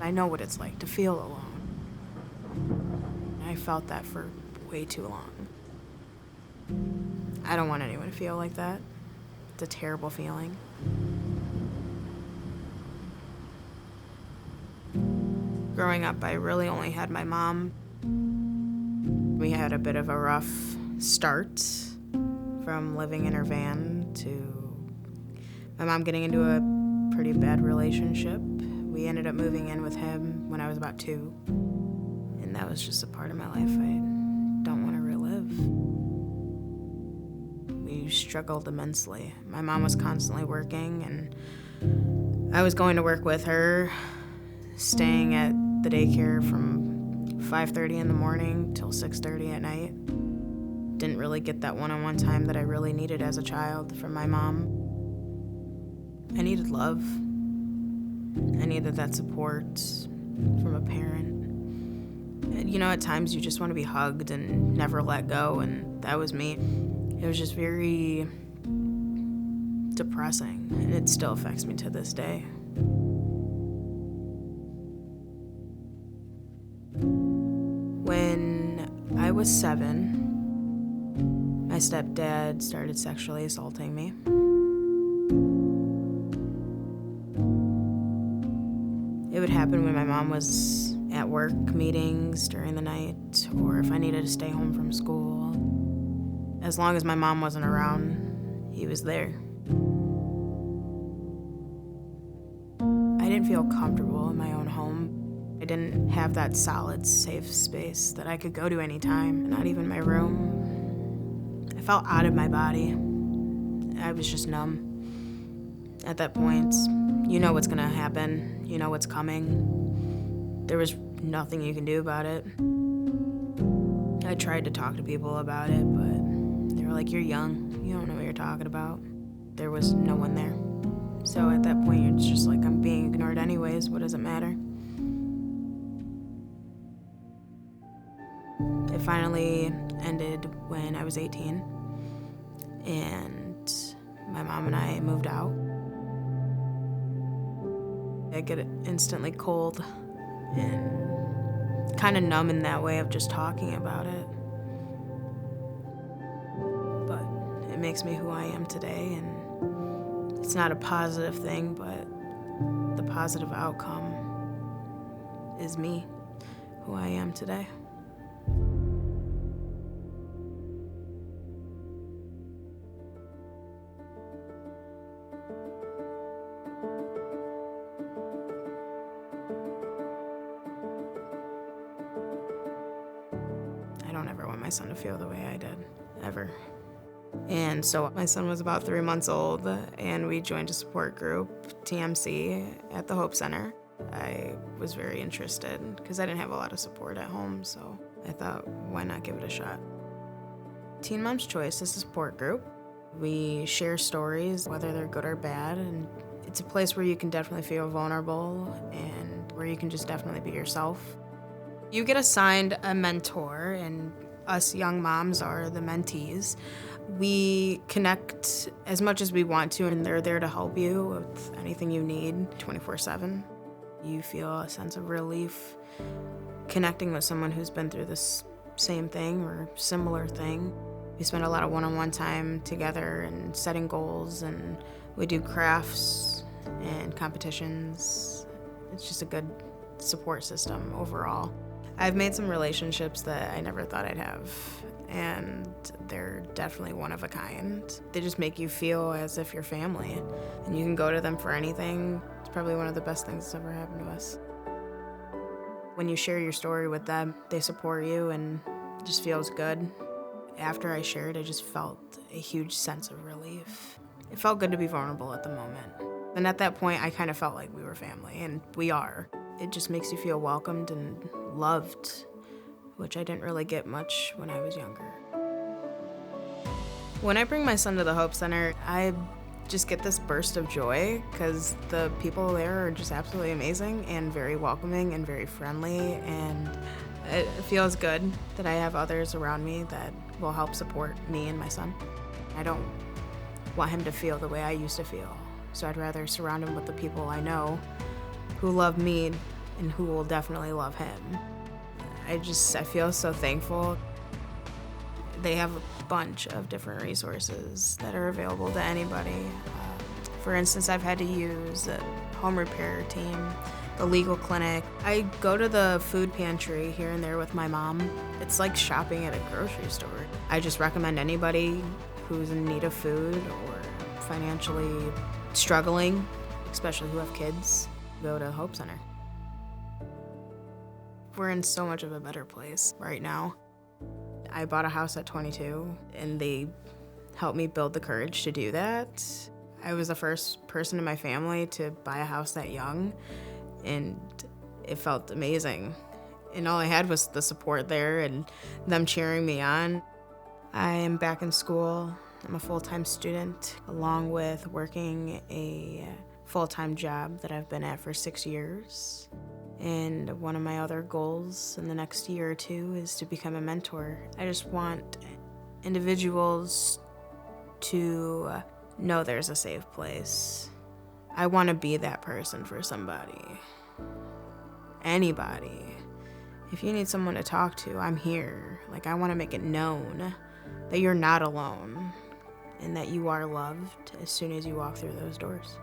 I know what it's like to feel alone. I felt that for way too long. I don't want anyone to feel like that. It's a terrible feeling. Growing up, I really only had my mom. We had a bit of a rough start, from living in her van to my mom getting into a pretty bad relationship. We ended up moving in with him when I was about 2. And that was just a part of my life I don't want to relive. We struggled immensely. My mom was constantly working, and I was going to work with her, staying at the daycare from 5:30 in the morning till 6:30 at night. Didn't really get that one-on-one time that I really needed as a child from my mom. I needed love. I needed that support from a parent. And, at times you just want to be hugged and never let go, and that was me. It was just very depressing, and it still affects me to this day. When I was 7, my stepdad started sexually assaulting me. It would happen when my mom was at work meetings during the night, or if I needed to stay home from school. As long as my mom wasn't around, he was there. I didn't feel comfortable in my own home. I didn't have that solid, safe space that I could go to anytime, not even my room. I felt out of my body. I was just numb. At that point, you know what's gonna happen. You know what's coming. There was nothing you can do about it. I tried to talk to people about it, but they were like, "You're young. You don't know what you're talking about." There was no one there. So at that point, it's just like, I'm being ignored anyways. What does it matter? It finally ended when I was 18, and my mom and I moved out. I get instantly cold and kind of numb in that way of just talking about it. But it makes me who I am today, and it's not a positive thing, but the positive outcome is me, who I am today. I don't ever want my son to feel the way I did, ever. And so my son was about 3 months old, and we joined a support group, TMC, at the Hope Center. I was very interested because I didn't have a lot of support at home, so I thought, why not give it a shot? Teen Mom's Choice is a support group. We share stories, whether they're good or bad, and it's a place where you can definitely feel vulnerable and where you can just definitely be yourself. You get assigned a mentor, and us young moms are the mentees. We connect as much as we want to, and they're there to help you with anything you need 24/7. You feel a sense of relief connecting with someone who's been through this same thing or similar thing. We spend a lot of one-on-one time together and setting goals, and we do crafts and competitions. It's just a good support system overall. I've made some relationships that I never thought I'd have, and they're definitely one of a kind. They just make you feel as if you're family, and you can go to them for anything. It's probably one of the best things that's ever happened to us. When you share your story with them, they support you, and it just feels good. After I shared, I just felt a huge sense of relief. It felt good to be vulnerable at the moment. And at that point, I kind of felt like we were family, and we are. It just makes you feel welcomed and loved, which I didn't really get much when I was younger. When I bring my son to the Hope Center, I just get this burst of joy because the people there are just absolutely amazing and very welcoming and very friendly, and it feels good that I have others around me that will help support me and my son. I don't want him to feel the way I used to feel, so I'd rather surround him with the people I know who love me and who will definitely love him. I feel so thankful. They have a bunch of different resources that are available to anybody. For instance, I've had to use a home repair team, the legal clinic. I go to the food pantry here and there with my mom. It's like shopping at a grocery store. I just recommend anybody who's in need of food or financially struggling, especially who have kids, go to Hope Center. We're in so much of a better place right now. I bought a house at 22, and they helped me build the courage to do that. I was the first person in my family to buy a house that young, and it felt amazing. And all I had was the support there and them cheering me on. I am back in school. I'm a full-time student, along with working a full-time job that I've been at for 6 years. And one of my other goals in the next year or two is to become a mentor. I just want individuals to know there's a safe place. I want to be that person for somebody. Anybody. If you need someone to talk to, I'm here. I want to make it known that you're not alone and that you are loved as soon as you walk through those doors.